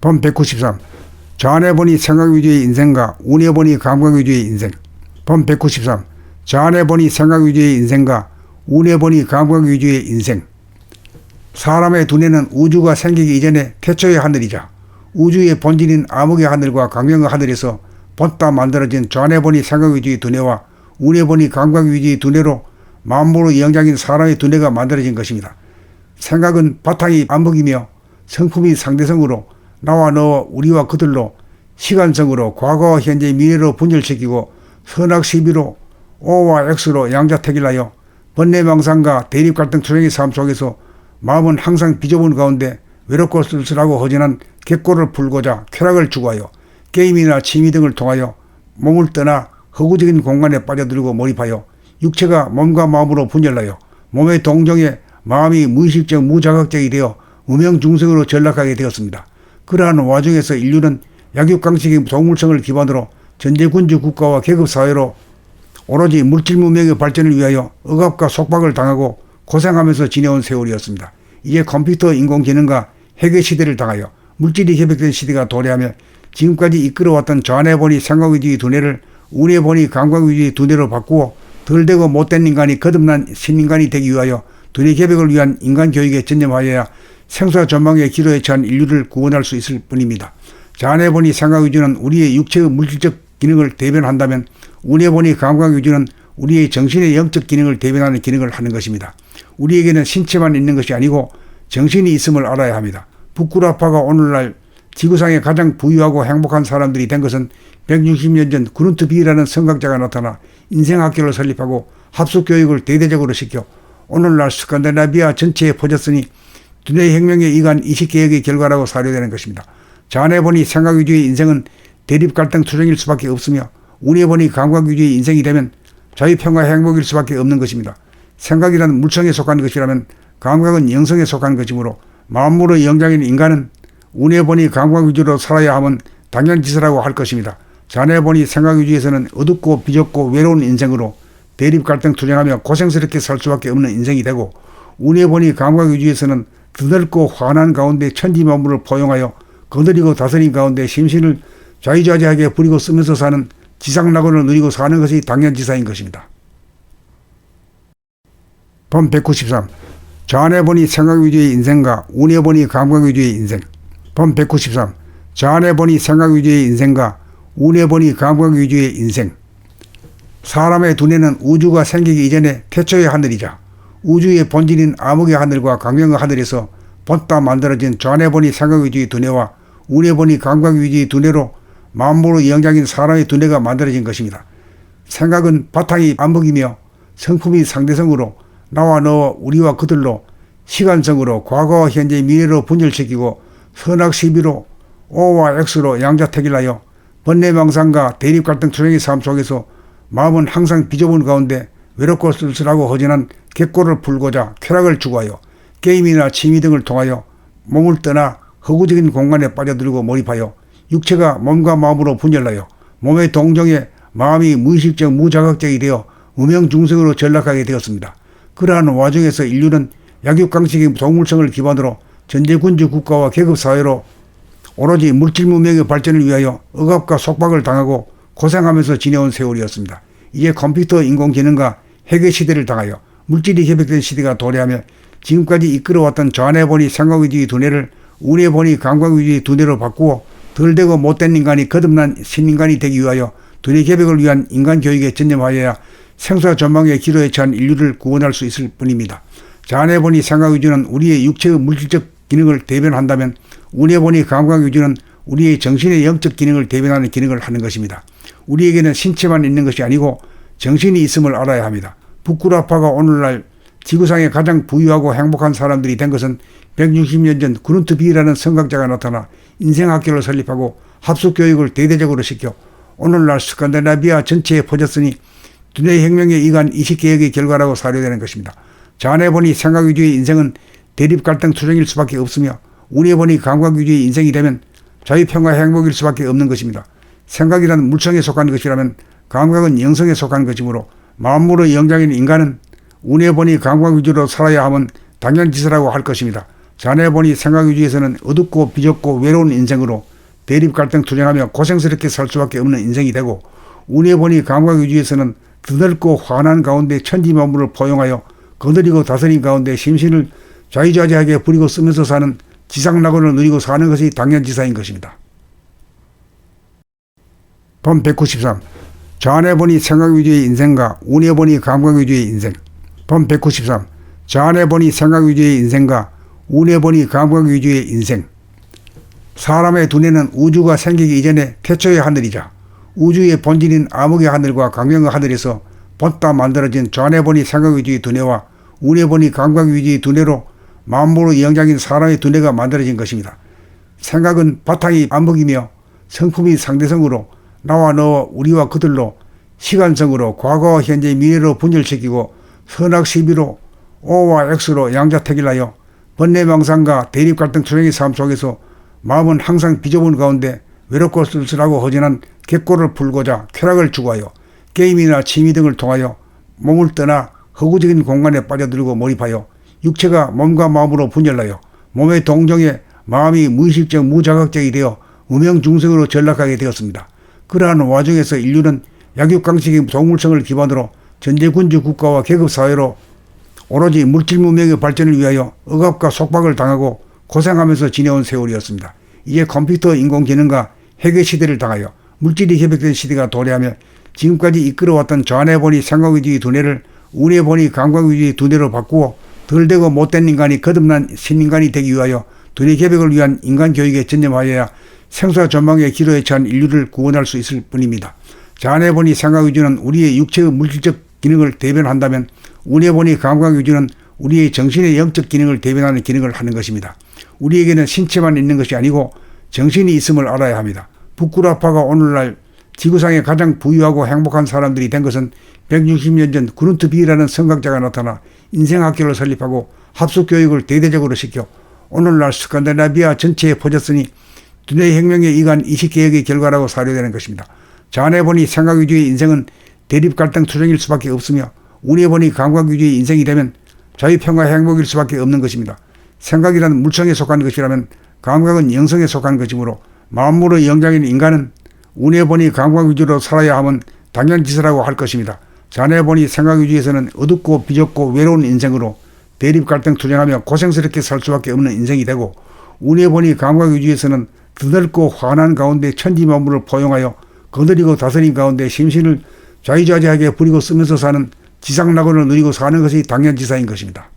본 193. 자안해보니 생각 위주의 인생과 운해보니 감각 위주의 인생. 본 193. 자안해보니 생각 위주의 인생과 운해보니 감각 위주의 인생. 사람의 두뇌는 우주가 생기기 이전에 태초의 하늘이자 우주의 본질인 암흑의 하늘과 광명의 하늘에서 본따 만들어진 자안해보니 생각 위주의 두뇌와 운해보니 감각 위주의 두뇌로 만물의 영장인 사람의 두뇌가 만들어진 것입니다. 생각은 바탕이 암흑이며 성품이 상대성으로 나와 너 우리와 그들로 시간성으로 과거와 현재 미래로 분열시키고 선악시비로 O와 X로 양자택일하여 번뇌망상과 대립갈등 투쟁의 삶 속에서 마음은 항상 비좁은 가운데 외롭고 쓸쓸하고 허전한 객고를 풀고자 쾌락을 추구하여 게임이나 취미 등을 통하여 몸을 떠나 허구적인 공간에 빠져들고 몰입하여 육체가 몸과 마음으로 분열하여 몸의 동정에 마음이 무의식적 무자각적이 되어 무명중생으로 전락하게 되었습니다. 그러한 와중에서 인류는 약육강식의 동물성을 기반으로 전제군주 국가와 계급사회로 오로지 물질문명의 발전을 위하여 억압과 속박을 당하고 고생하면서 지내온 세월이었습니다. 이제 컴퓨터 인공지능과 핵의 시대를 당하여 물질이 협약된 시대가 도래하며 지금까지 이끌어왔던 자안해보니 생각 위주의 두뇌를 운해보니 감각 위주의 두뇌로 바꾸어 덜되고 못된 인간이 거듭난 신인간이 되기 위하여 두뇌 개벽을 위한 인간교육에 전념하여야 생사 전망의 기로에 처한 인류를 구원할 수 있을 뿐입니다. 자안해보니 생각 위주는 우리의 육체의 물질적 기능을 대변한다면 운해보니 감각 위주는 우리의 정신의 영적 기능을 대변하는 기능을 하는 것입니다. 우리에게는 신체만 있는 것이 아니고 정신이 있음을 알아야 합니다. 부쿠라파가 오늘날 지구상에 가장 부유하고 행복한 사람들이 된 것은 160년 전 그룬트비라는 성각자가 나타나 인생학교를 설립하고 합숙교육을 대대적으로 시켜 오늘날 스칸디나비아 전체에 퍼졌으니 두뇌혁명의 이관 이식개혁의 결과라고 사료되는 것입니다. 자안해보니 생각 위주의 인생은 대립갈등 투쟁일 수밖에 없으며 운해보니 감각 위주의 인생이 되면 자유평화 행복일 수밖에 없는 것입니다. 생각이란 물성에 속한 것이라면 감각은 영성에 속한 것이므로 만물의 영장인 인간은 운해보니 감각 위주로 살아야 하면 당연지사라고 할 것입니다. 자안해보니 생각 위주에서는 어둡고 비좁고 외로운 인생으로 대립갈등 투쟁하며 고생스럽게 살 수밖에 없는 인생이 되고 운해보니 감각 위주에서는 드넓고 환한 가운데 천지만물을 포용하여 거느리고 다스린 가운데 심신을 자유자재하게 부리고 쓰면서 사는 지상낙원을 누리고 사는 것이 당연지사인 것입니다. 본 193. 자안해보니 생각 위주의 인생과 운해보니 감각 위주의 인생. 본 193. 자안해보니 생각 위주의 인생과 운해보니 감각 위주의 인생. 사람의 두뇌는 우주가 생기기 이전에 태초의 하늘이자 우주의 본질인 암흑의 하늘과 광명의 하늘에서 본따 만들어진 자안해보니 생각 위주의 두뇌와 운해보니 감각 위주의 두뇌로 만물의 영장인 사람의 두뇌가 만들어진 것입니다. 생각은 바탕이 암흑이며 성품이 상대성으로 나와 너 우리와 그들로 시간성으로 과거와 현재 미래로 분열시키고 선악시비로 O와 X로 양자택일하여 번뇌망상과 대립갈등 투쟁의 삶 속에서 마음은 항상 비좁은 가운데 외롭고 쓸쓸하고 허전한 객고를 풀고자 쾌락을 추구하여 게임이나 취미 등을 통하여 몸을 떠나 허구적인 공간에 빠져들고 몰입하여 육체가 몸과 마음으로 분열하여 몸의 동정에 마음이 무의식적 무자각적이 되어 무명중생으로 전락하게 되었습니다. 그러한 와중에서 인류는 약육강식의 동물성을 기반으로 전제군주 국가와 계급사회로 오로지 물질문명의 발전을 위하여 억압과 속박을 당하고 고생하면서 지내온 세월이었습니다. 이제 컴퓨터 인공지능과 핵의 시대를 당하여 물질이 협약된 시대가 도래하며 지금까지 이끌어왔던 자안해보니 생각 위주의 두뇌를 운해보니 감각 위주의 두뇌로 바꾸어 덜되고 못된 인간이 거듭난 신인간이 되기 위하여 두뇌 개벽을 위한 인간교육에 전념하여야 생사 전망의 기로에 처한 인류를 구원할 수 있을 뿐입니다. 자안해보니 생각 위주는 우리의 육체의 물질적 기능을 대변한다면 운해보니 감각 위주는 우리의 정신의 영적 기능을 대변하는 기능을 하는 것입니다. 우리에게는 신체만 있는 것이 아니고 정신이 있음을 알아야 합니다. 부쿠라파가 오늘날 지구상에 가장 부유하고 행복한 사람들이 된 것은 160년 전 그룬트비라는 성각자가 나타나 인생학교를 설립하고 합숙교육을 대대적으로 시켜 오늘날 스칸디나비아 전체에 퍼졌으니 두뇌혁명의 이관 이식개혁의 결과라고 사료되는 것입니다. 자안해보니 생각 위주의 인생은 대립갈등 투쟁일 수밖에 없으며 운해보니 감각 위주의 인생이 되면 자유평화 행복일 수밖에 없는 것입니다. 생각이란 물성에 속한 것이라면 감각은 영성에 속한 것이므로 만물의 영장인 인간은 운해보니 감각 위주로 살아야 하면 당연지사라고 할 것입니다. 자네보니 생각위주에서는 어둡고 비좁고 외로운 인생으로 대립 갈등 투쟁하며 고생스럽게 살 수밖에 없는 인생이 되고, 운해보니 감각위주에서는 드넓고 환한 가운데 천지만물을 포용하여 거느리고 다스린 가운데 심신을 좌지좌지하게 부리고 쓰면서 사는 지상낙원을 누리고 사는 것이 당연지사인 것입니다. 본 193. 자네보니 생각위주의 인생과 운해보니 감각위주의 인생. 본 193. 자네보니 생각위주의 인생과 운해보니 감각위주의 인생. 사람의 두뇌는 우주가 생기기 이전에 태초의 하늘이자 우주의 본질인 암흑의 하늘과 광명의 하늘에서 본따 만들어진 자네보니 생각위주의 두뇌와 운해보니 감각위주의 두뇌로 만물의 영장인 사람의 두뇌가 만들어진 것입니다. 생각은 바탕이 암흑이며 성품이 상대성으로 나와 너 우리와 그들로 시간성으로 과거와 현재 미래로 분열시키고 선악시비로 O와 X로 양자택일하여 번뇌망상과 대립갈등 투쟁의 삶 속에서 마음은 항상 비좁은 가운데 외롭고 쓸쓸하고 허전한 객고를 풀고자 쾌락을 추구하여 게임이나 취미 등을 통하여 몸을 떠나 허구적인 공간에 빠져들고 몰입하여 육체가 몸과 마음으로 분열하여 몸의 동정에 마음이 무의식적 무자각적이 되어 무명중생으로 전락하게 되었습니다. 그러한 와중에서 인류는 약육강식의 동물성을 기반으로 전제군주 국가와 계급사회로 오로지 물질문명의 발전을 위하여 억압과 속박을 당하고 고생하면서 지내온 세월이었습니다. 이제 컴퓨터 인공지능과 핵의 시대를 당하여 물질이 협약된 시대가 도래하며 지금까지 이끌어왔던 자네보니 생각위주의 두뇌를 운해보니 감각위주의 두뇌로 바꾸어 덜되고 못된 인간이 거듭난 신인간이 되기 위하여 두뇌 개벽을 위한 인간교육에 전념하여야 생사전망의 기로에 처한 인류를 구원할 수 있을 뿐입니다. 자네보니 생각위주는 우리의 육체의 물질적 기능을 대변한다면 운해보니 감각위주는 우리의 정신의 영적 기능을 대변하는 기능을 하는 것입니다. 우리에게는 신체만 있는 것이 아니고 정신이 있음을 알아야 합니다. 부쿠라파가 오늘날 지구상에 가장 부유하고 행복한 사람들이 된 것은 160년 전 그룬트비라는 성각자가 나타나 인생학교를 설립하고 합숙교육을 대대적으로 시켜 오늘날 스칸디나비아 전체에 퍼졌으니 두뇌혁명에 의한 이식개혁의 결과라고 사료되는 것입니다. 자네보니 생각위주의 인생은 대립갈등 투쟁일 수밖에 없으며 운해보니 감각위주의 인생이 되면 자유평화 행복일 수밖에 없는 것입니다. 생각이란 물성에 속한 것이라면 감각은 영성에 속한 것이므로 만물의 영장인 인간은 운해보니 감각위주로 살아야 하면 당연지사라고 할 것입니다. 자네보니 생각위주에서는 어둡고 비좁고 외로운 인생으로 대립갈등 투쟁하며 고생스럽게 살 수밖에 없는 인생이 되고, 운해보니 감각위주에서는 드넓고 환한 가운데 천지만물을 포용하여 거느리고 다스린 가운데 심신을 좌지좌지하게 부리고 쓰면서 사는 지상낙원을 누리고 사는 것이 당연지사인 것입니다.